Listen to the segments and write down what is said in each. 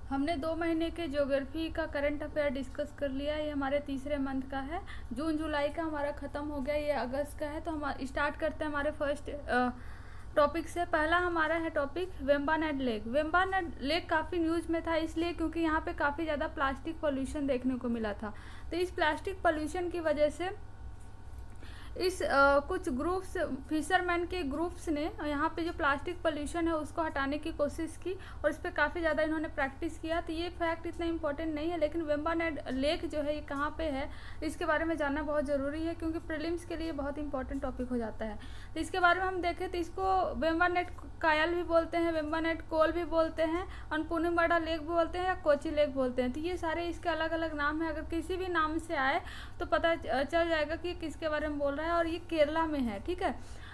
हमने 2 महीने के ज्योग्राफी का करंट अफेयर डिस्कस कर लिया। ये हमारे तीसरे मंथ का है। जून जुलाई का हमारा ख़त्म हो गया, ये अगस्त का है। तो हम स्टार्ट करते हैं हमारे फर्स्ट टॉपिक से। पहला हमारा है topic Vembanad lake. Vembanad lake काफ़ी न्यूज़ में था, इसलिए क्योंकि यहाँ पे काफ़ी ज़्यादा प्लास्टिक पोल्यूशन देखने को मिला था। तो इस प्लास्टिक पोल्यूशन की वजह से इस कुछ ग्रुप्स, फिशरमैन के ग्रुप्स ने यहाँ पे जो प्लास्टिक पोल्यूशन है उसको हटाने की कोशिश की और इस पर काफ़ी ज़्यादा इन्होंने प्रैक्टिस किया। तो ये फैक्ट इतना इम्पोर्टेंट नहीं है, लेकिन वेम्बानाड लेक जो है ये कहाँ पे है इसके बारे में जानना बहुत ज़रूरी है, क्योंकि प्रीलिम्स के लिए बहुत इंपॉर्टेंट टॉपिक हो जाता है। तो इसके बारे में हम देखें तो इसको वेम्बानाड कायल भी बोलते हैं, वेम्बानाड कोल भी बोलते हैं, अन्नपूर्णिमाडा लेक भी बोलते हैं या कोची लेक बोलते हैं। तो ये सारे इसके अलग अलग नाम हैं। अगर किसी भी नाम से आए तो पता चल जाएगा कि किसके बारे में बोल रहा है। और ये केरला में है, ठीक है।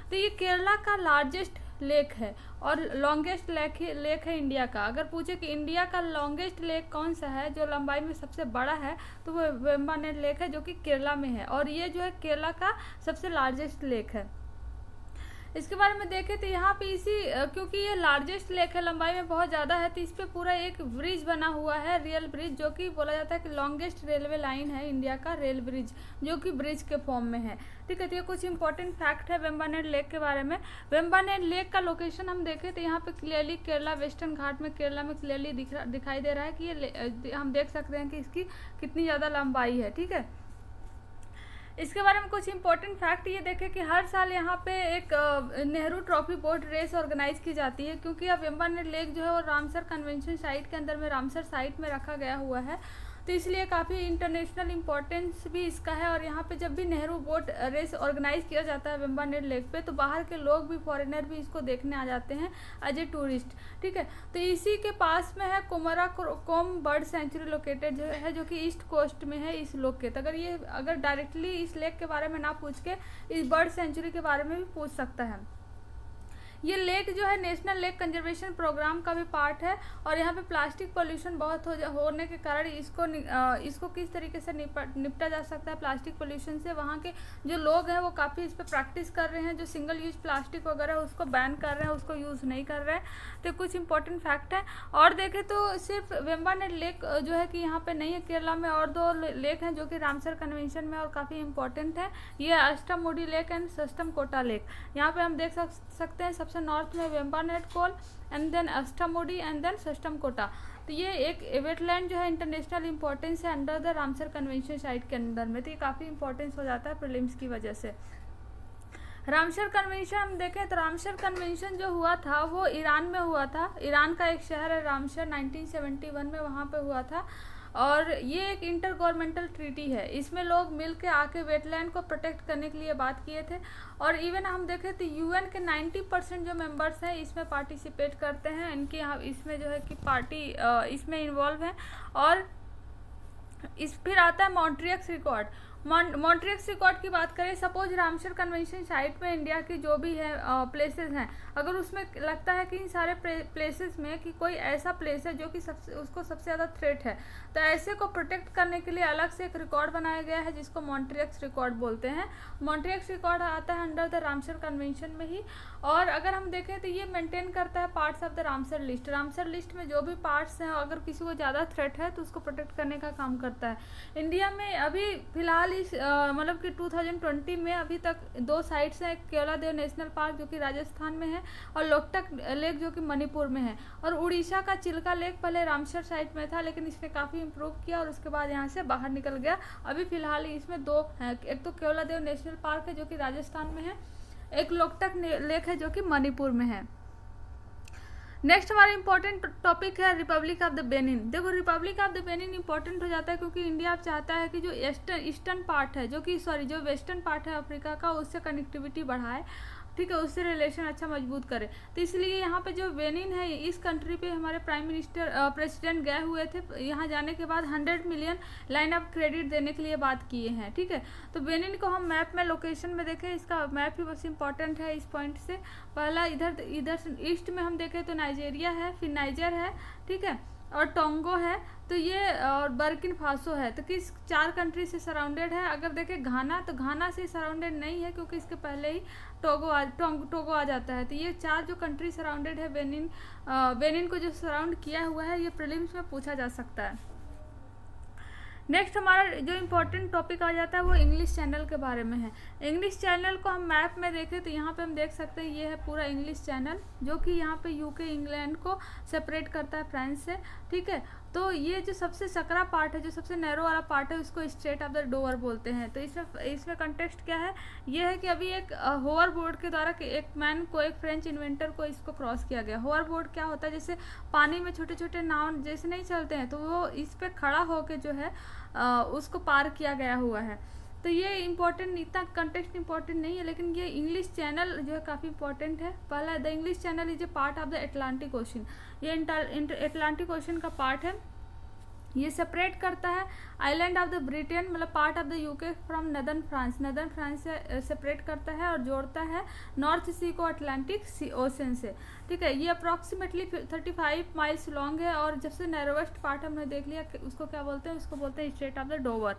तो ये केरला का लार्जेस्ट लेक है और लॉन्गेस्ट लेक है इंडिया का। अगर पूछे कि इंडिया का लॉन्गेस्ट लेक कौन सा है, जो लंबाई में सबसे बड़ा है, तो वो वेम्बानाड लेक है जो कि केरला में है। और ये जो है केरला का सबसे लार्जेस्ट लेक है। इसके बारे में देखें तो यहाँ पे क्योंकि ये लार्जेस्ट लेक है, लंबाई में बहुत ज़्यादा है, तो इस पर पूरा एक ब्रिज बना हुआ है, रेल ब्रिज, जो कि बोला जाता है कि लॉन्गेस्ट रेलवे लाइन है इंडिया का, रेल ब्रिज, जो कि ब्रिज के फॉर्म में है, ठीक है। तो ये कुछ इंपॉर्टेंट फैक्ट है वेम्बानाड लेक के बारे में। वेम्बानाड लेक का लोकेशन हम देखें तो यहाँ पे क्लियरली केरला, वेस्टर्न घाट में केरला में क्लियरली दिखाई दे रहा है कि ये हम देख सकते हैं कि इसकी कितनी ज़्यादा लंबाई है, ठीक है। इसके बारे में कुछ इंपॉर्टेंट फैक्ट ये देखें कि हर साल यहाँ पे एक Nehru trophy boat race organise की जाती है, क्योंकि अब वेम्बानाड लेक जो है वो रामसर कन्वेंशन साइट के अंदर में, रामसर साइट में रखा गया हुआ है। तो इसलिए काफ़ी इंटरनेशनल इम्पोर्टेंस भी इसका है। और यहाँ पे जब भी नेहरू बोट रेस ऑर्गेनाइज किया जाता है वेम्बानाड लेक पे, तो बाहर के लोग भी, फॉरेनर भी इसको देखने आ जाते हैं एज ए टूरिस्ट, ठीक है। तो इसी के पास में है कोमराकोम बर्ड सेंचुरी लोकेटेड जो कि ईस्ट कोस्ट में है इस लेक के। तो अगर डायरेक्टली इस लेक के बारे में ना पूछ के इस बर्ड सेंचुरी के बारे में भी पूछ सकता है। ये लेक जो है नेशनल लेक कंजर्वेशन प्रोग्राम का भी पार्ट है। और यहाँ पे प्लास्टिक पोल्यूशन बहुत होने के कारण इसको किस तरीके से निपटा जा सकता है प्लास्टिक पोल्यूशन से, वहाँ के जो लोग हैं वो काफ़ी इस पर प्रैक्टिस कर रहे हैं। जो सिंगल यूज प्लास्टिक वगैरह उसको बैन कर रहे हैं, उसको यूज़ नहीं कर रहे हैं। तो कुछ इंपॉर्टेंट फैक्ट है। और देखें तो सिर्फ वेम्बानाड लेक जो है कि यहाँ पे नहीं है, केरला में और 2 लेक हैं जो कि रामसर कन्वेंशन में और काफ़ी इंपॉर्टेंट है। ये Ashtamudi lake and Sasthamkotta lake. यहाँ पे हम देख सकते हैं सबसे नॉर्थ में Vembanad Kol and then Ashtamudi and then Sasthamkotta. तो ये एक वेटलैंड जो है इंटरनेशनल इंपॉर्टेंस है under the Ramsar convention site के अंदर में। तो ये काफ़ी इंपॉर्टेंस हो जाता है प्रीलिम्स की वजह से। रामसर कन्वेंशन हम देखें तो रामसर कन्वेंशन जो हुआ था वो ईरान में हुआ था। ईरान का एक शहर है रामसर, 1971 में वहाँ पे हुआ था। और ये एक इंटर गवर्नमेंटल ट्रीटी है। इसमें लोग मिल के आके वेटलैंड को प्रोटेक्ट करने के लिए बात किए थे। और इवन हम देखें तो यूएन के 90% जो मेंबर्स हैं इसमें पार्टिसिपेट करते हैं। इनकी इसमें जो है कि पार्टी इसमें इन्वॉल्व है। और फिर आता है मॉन्ट्रियक्स रिकॉर्ड। मॉन्ट्रियक्स रिकॉर्ड की बात करें, सपोज रामसर कन्वेंशन साइट में इंडिया की जो भी है प्लेसेस हैं, अगर उसमें लगता है कि इन सारे प्लेसेस में कि कोई ऐसा प्लेस है जो कि उसको सबसे ज़्यादा थ्रेट है, तो ऐसे को प्रोटेक्ट करने के लिए अलग से एक रिकॉर्ड बनाया गया है जिसको मॉन्ट्रियक्स रिकॉर्ड बोलते हैं। मॉन्ट्रियक्स रिकॉर्ड आता है अंडर द रामसर कन्वेंशन में ही। और अगर हम देखें तो ये मेंटेन करता है parts of the Ramsar list. Ramsar list में जो भी पार्ट्स हैं अगर किसी को ज़्यादा थ्रेट है तो उसको प्रोटेक्ट करने का काम करता है। इंडिया में अभी फिलहाल इस मतलब कि 2020 में अभी तक 2 साइट्स हैं, केवलादेव नेशनल पार्क जो कि राजस्थान में है और लोकटक लेक जो कि मणिपुर में है। और उड़ीसा का चिल्का लेक पहले रामसर साइट में था, लेकिन इसने काफ़ी इम्प्रूव किया और उसके बाद यहाँ से बाहर निकल गया। अभी फिलहाल इसमें 2 हैं, एक तो केवलादेव नेशनल पार्क है जो कि राजस्थान में है, एक लोकटक लेक है जो कि मणिपुर में है। नेक्स्ट हमारा इंपॉर्टेंट टॉपिक है रिपब्लिक ऑफ द बेनिन। देखो Republic of the Benin important हो जाता है क्योंकि इंडिया अब चाहता है कि जो ईस्टर्न पार्ट है जो वेस्टर्न पार्ट है अफ्रीका का, उससे कनेक्टिविटी बढ़ाए, ठीक है, उससे रिलेशन अच्छा मजबूत करे। तो इसलिए यहाँ पे जो बेनिन है इस कंट्री पे हमारे प्रेसिडेंट गए हुए थे। यहाँ जाने के बाद 100 मिलियन लाइन ऑफ क्रेडिट देने के लिए बात किए हैं, ठीक है। तो बेनिन को हम मैप में लोकेशन में देखें, इसका मैप ही बस इंपॉर्टेंट है इस पॉइंट से। पहला इधर ईस्ट में हम देखें तो नाइजेरिया है, फिर नाइजर है, ठीक है, और टोंगो है, तो ये और बर्किन फासो है। तो किस 4 कंट्री से सराउंडेड है? अगर देखें घाना, तो घाना से सराउंडेड नहीं है क्योंकि इसके पहले ही टोगो आ जाता है। तो ये 4 जो कंट्री सराउंडेड है, बेनिन को जो सराउंड किया हुआ है, ये प्रीलिम्स में पूछा जा सकता है। नेक्स्ट हमारा जो इम्पोर्टेंट टॉपिक आ जाता है वो इंग्लिश चैनल के बारे में है। इंग्लिश चैनल को हम मैप में देखें तो यहाँ पे हम देख सकते हैं ये है पूरा इंग्लिश चैनल, जो कि यहाँ पे यूके इंग्लैंड को सेपरेट करता है फ्रांस से, ठीक है। तो ये जो सबसे सकरा पार्ट है, जो सबसे नैरो वाला पार्ट है, उसको स्ट्रेट ऑफ द डोवर बोलते हैं। तो इसमें कंटेक्स्ट क्या है? ये है कि अभी एक होवर बोर्ड के द्वारा एक मैन को, एक फ्रेंच इन्वेंटर को इसको क्रॉस किया गया। होवर बोर्ड क्या होता है? जैसे पानी में छोटे छोटे नाव जैसे नहीं चलते हैं, तो वो इस पे खड़ा होके जो है उसको पार किया गया हुआ है। तो ये इम्पोर्टेंट, इतना कंटेक्स्ट इम्पोर्टेंट नहीं है, लेकिन ये इंग्लिश चैनल जो है काफ़ी इंपॉर्टेंट है। पहला, the English channel is a part of the Atlantic ocean. ये अटलांटिक ओशन का पार्ट है। ये सेपरेट करता है आइलैंड ऑफ द ब्रिटेन, मतलब part of the UK from northern France. Northern France से सेपरेट करता है और जोड़ता है नॉर्थ सी को अटलांटिक ओशन से, ठीक है। ये अप्रॉक्सीमेटली 35 माइल्स लॉन्ग है, और जब से नैरोवेस्ट पार्ट हमने देख लिया, उसको क्या बोलते हैं? उसको बोलते हैं straight of the Dover.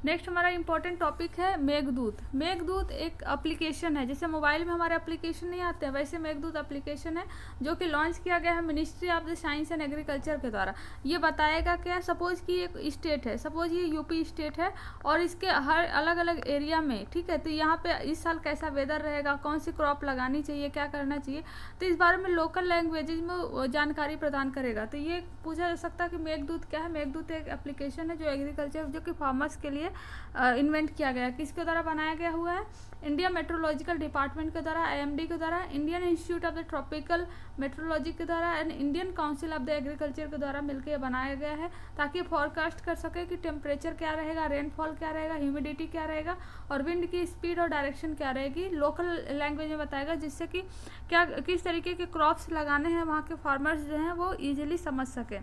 Next हमारा इंपॉर्टेंट टॉपिक है मेघदूत। मेघदूत एक एप्लीकेशन है, जैसे मोबाइल में हमारे एप्लीकेशन नहीं आते हैं, वैसे मेघदूत एप्लीकेशन है जो कि लॉन्च किया गया है ministry of the science and agriculture के द्वारा। ये बताएगा क्या? सपोज कि एक स्टेट है, सपोज ये यूपी स्टेट है, और इसके हर अलग अलग एरिया में, ठीक है, तो यहाँ पे इस साल कैसा वेदर रहेगा, कौन सी क्रॉप लगानी चाहिए, क्या करना चाहिए, तो इस बारे में लोकल लैंग्वेजेज में जानकारी प्रदान करेगा। तो ये पूछा जा सकता है कि मेघदूत क्या है? मेघदूत एक एप्लीकेशन है जो एग्रीकल्चर, जो कि फार्मर्स के लिए इन्वेंट किया गया है। किसके द्वारा बनाया गया हुआ है? इंडिया मेट्रोलॉजिकल डिपार्टमेंट के द्वारा, IMD के द्वारा, Indian institute of the tropical metrology के द्वारा and Indian council of the agriculture के द्वारा मिलकर ये बनाया गया है, ताकि फोरकास्ट कर सके कि टेम्परेचर क्या रहेगा, रेनफॉल क्या रहेगा, ह्यूमिडिटी क्या रहेगा, और विंड की स्पीड और डायरेक्शन क्या रहेगी, लोकल लैंग्वेज में बताएगा, जिससे कि क्या किस तरीके के क्रॉप्स लगाने हैं वहाँ के फार्मर्स जो हैं वो ईजिली समझ सकें।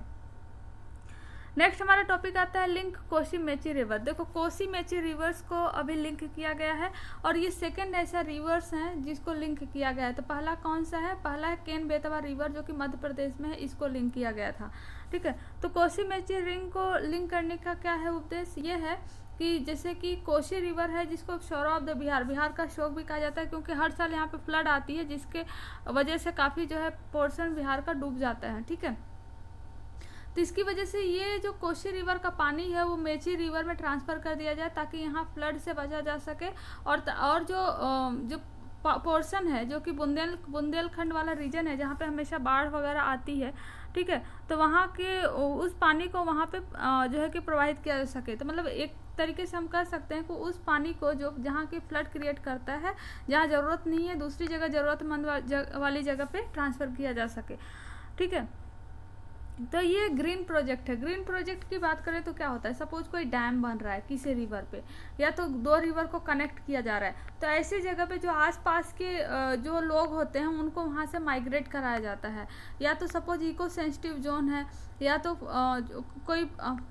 नेक्स्ट हमारा टॉपिक आता है लिंक कोसी मेची रिवर। देखो, कोसी मेची रिवर्स को अभी लिंक किया गया है, और ये सेकंड ऐसा रिवर्स हैं जिसको लिंक किया गया है। तो पहला कौन सा है? पहला है केन बेतवा रिवर, जो कि मध्य प्रदेश में है, इसको लिंक किया गया था, ठीक है। तो कोसी मेची रिंग को लिंक करने का क्या है उद्देश्य? ये है कि जैसे कि कोसी रिवर है, जिसको शोर ऑफ द बिहार, बिहार का शोक भी कहा जाता है, क्योंकि हर साल यहाँ पे फ्लड आती है, जिसके वजह से काफ़ी जो है पोर्शन बिहार का डूब जाता है, ठीक है। तो इसकी वजह से ये जो कोसी रिवर का पानी है वो मेची रिवर में ट्रांसफ़र कर दिया जाए, ताकि यहाँ फ्लड से बचा जा सके। और जो पोर्शन है, जो कि बुंदेलखंड वाला रीजन है, जहाँ पे हमेशा बाढ़ वगैरह आती है, ठीक है, तो वहाँ के उस पानी को वहाँ पे जो है कि प्रवाहित किया जा सके। तो मतलब एक तरीके से हम कह सकते हैं कि उस पानी को जो जहाँ की फ्लड क्रिएट करता है, जहाँ ज़रूरत नहीं है, दूसरी जगह ज़रूरतमंद वाली जगह पे ट्रांसफ़र किया जा सके, ठीक है। तो ये ग्रीन प्रोजेक्ट है। ग्रीन प्रोजेक्ट की बात करें तो क्या होता है? सपोज कोई डैम बन रहा है किसी रिवर पे, या तो 2 रिवर को कनेक्ट किया जा रहा है, तो ऐसी जगह पे जो आसपास के जो लोग होते हैं उनको वहाँ से माइग्रेट कराया जाता है। या तो सपोज इको सेंसिटिव जोन है, या तो कोई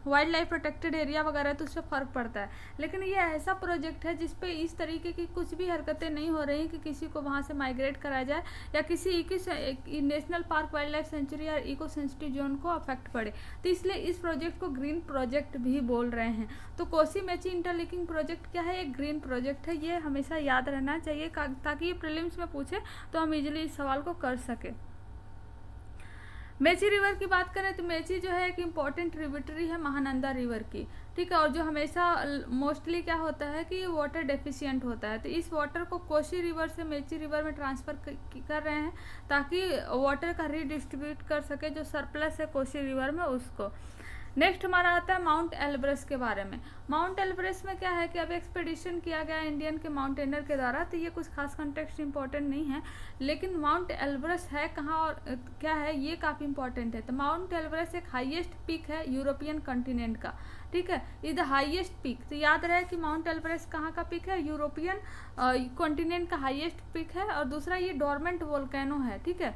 वाइल्ड लाइफ प्रोटेक्टेड एरिया वगैरह है, तो उससे फ़र्क पड़ता है। लेकिन ये ऐसा प्रोजेक्ट है जिसपे इस तरीके की कुछ भी हरकतें नहीं हो रही कि किसी को वहाँ से माइग्रेट कराया जाए, या किसी national park, wild life sanctuary या इको सेंसिटिव जोन को अफेक्ट पड़े। तो इसलिए इस प्रोजेक्ट को ग्रीन प्रोजेक्ट भी बोल रहे हैं। तो कोसी मेची इंटरलिंकिंग प्रोजेक्ट क्या है? एक ग्रीन प्रोजेक्ट है। ये हमेशा याद रहना चाहिए, ताकि ये प्रीलिम्स में पूछे तो हम इजीली इस सवाल को कर सके। मेची रिवर की बात करें तो मेची जो है एक इम्पॉर्टेंट ट्रिब्यूटरी है महानंदा रिवर की, ठीक है, और जो हमेशा मोस्टली क्या होता है कि वाटर डेफिशिएंट होता है। तो इस वाटर को कोसी रिवर से मेची रिवर में ट्रांसफ़र कर रहे हैं, ताकि वाटर का रीडिस्ट्रीब्यूट कर सके, जो सरप्लस है कोसी रिवर में उसको। नेक्स्ट हमारा आता है माउंट एल्ब्रस के बारे में। माउंट एल्ब्रस में क्या है कि अब एक्सपेडिशन किया गया इंडियन के माउंटेनर के द्वारा, तो ये कुछ खास कॉन्टेक्स्ट इंपॉर्टेंट नहीं है, लेकिन माउंट एल्ब्रस है कहाँ और क्या है ये काफ़ी इंपॉर्टेंट है। तो माउंट एल्ब्रस एक हाईएस्ट पीक है यूरोपियन कॉन्टिनेंट का, ठीक है, इज द हाईएस्ट पीक। तो याद रहे कि माउंट एल्ब्रस कहाँ का पीक है? यूरोपियन कॉन्टिनेंट का हाईएस्ट पीक है। और दूसरा ये डोरमेंट वोल्केनो है, ठीक है,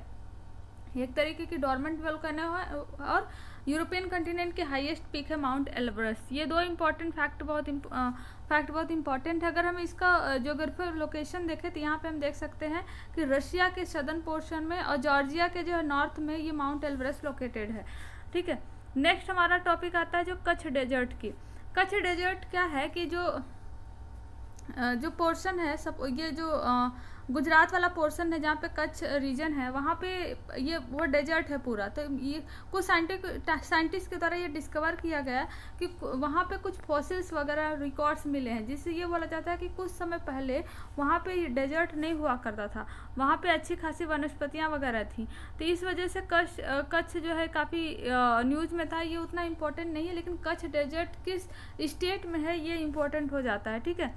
एक तरीके की डोरमेंट वोल्केनो है, और यूरोपियन कंटिनेंट के हाईएस्ट पीक है माउंट एल्ब्रस। ये दो इम्पॉर्टेंट फैक्ट बहुत इम्पॉर्टेंट है। अगर हम इसका ज्योग्राफिकल लोकेशन देखें तो यहाँ पे हम देख सकते हैं कि रशिया के सदर्न पोर्शन में और जॉर्जिया के जो है नॉर्थ में ये माउंट एल्ब्रस लोकेटेड है। ठीक है, नेक्स्ट हमारा टॉपिक आता है जो कच्छ डेजर्ट की। कच्छ डेजर्ट क्या है कि जो पोर्शन है सब, ये जो गुजरात वाला पोर्शन है जहाँ पे कच्छ रीजन है, वहाँ पे ये वो डेजर्ट है पूरा। तो ये कुछ साइंटिस्ट के द्वारा ये डिस्कवर किया गया कि वहाँ पे कुछ फॉसिल्स वगैरह रिकॉर्ड्स मिले हैं, जिससे ये बोला जाता है कि कुछ समय पहले वहाँ पे ये डेजर्ट नहीं हुआ करता था, वहाँ पे अच्छी खासी वनस्पतियाँ वगैरह थी। तो इस वजह से कच्छ जो है काफ़ी न्यूज़ में था। ये उतना इम्पोर्टेंट नहीं है, लेकिन कच्छ डेजर्ट किस स्टेट में है ये इम्पोर्टेंट हो जाता है। ठीक है,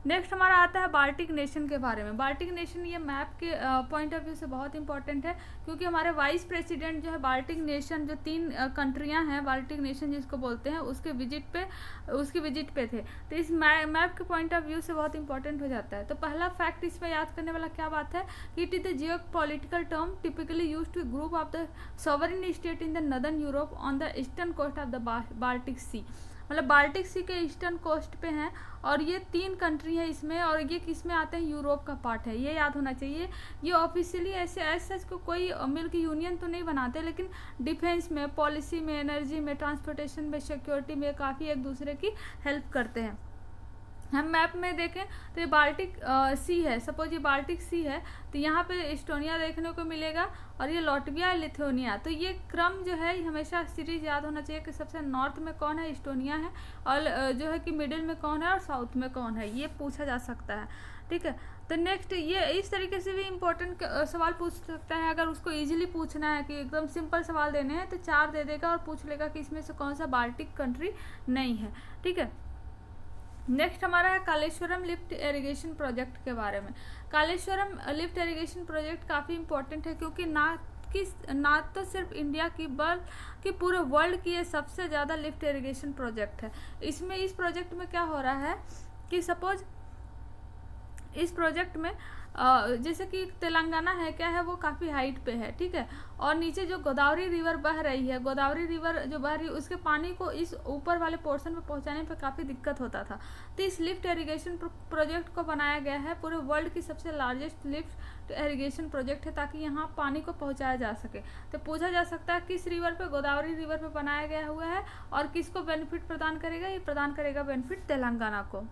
नेक्स्ट हमारा आता है बाल्टिक नेशन के बारे में। बाल्टिक नेशन ये मैप के पॉइंट ऑफ व्यू से बहुत इंपॉर्टेंट है, क्योंकि हमारे वाइस प्रेसिडेंट जो है बाल्टिक नेशन, जो 3 कंट्रियां हैं बाल्टिक नेशन जिसको बोलते हैं, उसकी विजिट पे थे। तो इस मैप के पॉइंट ऑफ व्यू से बहुत इंपॉर्टेंट हो जाता है। तो पहला फैक्ट इसमें याद करने वाला क्या बात है कि it is the geopolitical term typically used to group of the sovereign state in the northern Europe on the eastern coast of the Baltic Sea. मतलब बाल्टिक सी के ईस्टर्न कोस्ट पे हैं, और ये 3 कंट्री है इसमें, और ये किस में आते हैं, यूरोप का पार्ट है, ये याद होना चाहिए। ये ऑफिशियली ऐसे को कोई मिल्क यूनियन तो नहीं बनाते, लेकिन डिफेंस में, पॉलिसी में, एनर्जी में, ट्रांसपोर्टेशन में, सिक्योरिटी में काफ़ी एक दूसरे की हेल्प करते हैं। हम मैप में देखें तो ये बाल्टिक सी है, सपोज ये बाल्टिक सी है, तो यहाँ पे एस्टोनिया देखने को मिलेगा, और ये लाटविया, लिथुआनिया। तो ये क्रम जो है हमेशा सीरीज याद होना चाहिए कि सबसे नॉर्थ में कौन है, एस्टोनिया है, और जो है कि मिडिल में कौन है और साउथ में कौन है, ये पूछा जा सकता है। ठीक है, तो नेक्स्ट ये इस तरीके से भी इम्पोर्टेंट सवाल पूछ सकता है। अगर उसको इजीली पूछना है कि एकदम सिंपल सवाल देने हैं तो 4 दे देगा और पूछ लेगा कि इसमें से कौन सा बाल्टिक कंट्री नहीं है। ठीक है, नेक्स्ट हमारा है कालेश्वरम लिफ्ट इरिगेशन प्रोजेक्ट के बारे में। कालेश्वरम लिफ्ट इरिगेशन प्रोजेक्ट काफ़ी इंपॉर्टेंट है, क्योंकि ना तो सिर्फ इंडिया की बल्कि पूरे वर्ल्ड की ये सबसे ज़्यादा लिफ्ट इरिगेशन प्रोजेक्ट है। इस प्रोजेक्ट में क्या हो रहा है कि सपोज इस प्रोजेक्ट में जैसे कि तेलंगाना है, क्या है, वो काफ़ी हाइट पे है। ठीक है, और नीचे जो गोदावरी रिवर बह रही है, गोदावरी रिवर जो बह रही है उसके पानी को इस ऊपर वाले पोर्शन पे पहुंचाने पे काफ़ी दिक्कत होता था। तो इस लिफ्ट इरिगेशन प्रोजेक्ट को बनाया गया है, पूरे वर्ल्ड की सबसे लार्जेस्ट लिफ्ट इरिगेशन प्रोजेक्ट है, ताकि यहाँ पानी को पहुँचाया जा सके। तो पूछा जा सकता है किस रिवर पे, गोदावरी रिवर पे बनाया गया हुआ है, और किसको बेनिफिट प्रदान करेगा, ये प्रदान करेगा बेनिफिट तेलंगाना को।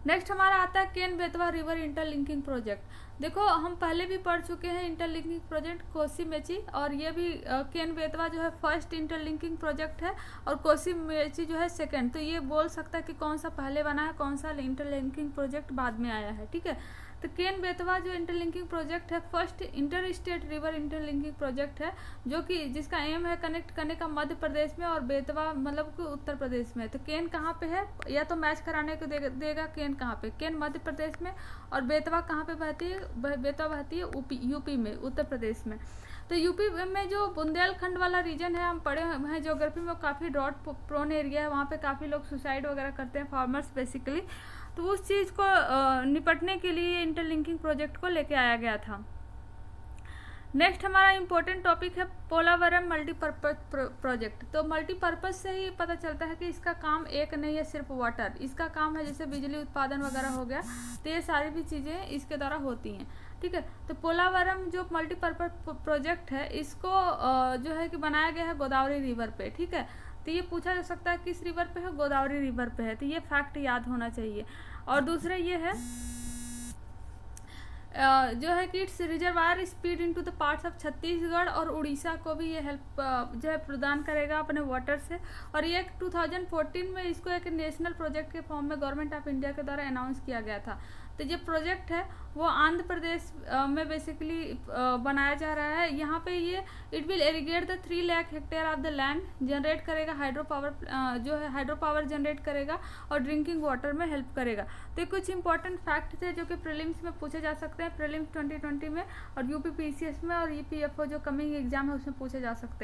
नेक्स्ट हमारा आता है Ken Betwa river interlinking project. देखो हम पहले भी पढ़ चुके हैं इंटरलिंकिंग प्रोजेक्ट कोसी मेची, और ये भी केन बेतवा जो है फर्स्ट इंटरलिंकिंग प्रोजेक्ट है, और कोसी मेची जो है सेकंड। तो ये बोल सकता है कि कौन सा पहले बना है, कौन सा इंटरलिंकिंग प्रोजेक्ट बाद में आया है। ठीक है, तो केन बेतवा जो इंटरलिंकिंग प्रोजेक्ट है first inter state river interlinking project है, जो कि जिसका एम है कनेक्ट करने का मध्य प्रदेश में, और बेतवा मतलब कि उत्तर प्रदेश में। तो केन कहाँ पे है, या तो मैच कराने को देगा केन कहाँ पे, केन मध्य प्रदेश में, और बेतवा कहाँ पे बहती है, बेतवा बहती है यूपी में, उत्तर प्रदेश में। तो यूपी में जो बुंदेलखंड वाला रीजन है, हम पढ़े हैं ज्योग्राफी में, वो काफ़ी ड्रॉट प्रोन एरिया है, वहाँ पे काफ़ी लोग सुसाइड वगैरह करते हैं, फार्मर्स बेसिकली। तो उस चीज़ को निपटने के लिए इंटरलिंकिंग प्रोजेक्ट को लेके आया गया था। नेक्स्ट हमारा इम्पोर्टेंट टॉपिक है पोलावरम मल्टीपर्पज प्रोजेक्ट। तो मल्टीपर्पज से ही पता चलता है कि इसका काम एक नहीं है सिर्फ वाटर, इसका काम है जैसे बिजली उत्पादन वगैरह हो गया, तो ये सारी भी चीज़ें इसके द्वारा होती हैं। ठीक है, तो पोलावरम जो मल्टीपर्पज प्रोजेक्ट है, इसको जो है कि बनाया गया है गोदावरी रिवर पे। ठीक है, तो ये पूछा जा सकता है किस रिवर पे है, गोदावरी रिवर पे है, तो ये फैक्ट याद होना चाहिए। और दूसरा ये है जो है कि it's reservoir speed into the parts of Chhattisgarh और उड़ीसा को भी ये हेल्प जो है प्रदान करेगा अपने वाटर से। और ये 2014 में इसको एक नेशनल प्रोजेक्ट के फॉर्म में गवर्नमेंट ऑफ इंडिया के द्वारा अनाउंस किया गया था। तो ये प्रोजेक्ट है वो आंध्र प्रदेश में बेसिकली बनाया जा रहा है। यहाँ पे ये it will irrigate the 3 lakh hectare of the land, generate करेगा हाइड्रो पावर, जो है हाइड्रो पावर जनरेट करेगा और ड्रिंकिंग वाटर में हेल्प करेगा। तो ये कुछ इंपॉर्टेंट फैक्ट थे जो कि प्रीलिम्स में पूछे जा सकते हैं, प्रीलिम्स 2020 में और यूपी PCS में और EPFO जो कमिंग एग्जाम है उसमें पूछे जा सकते हैं।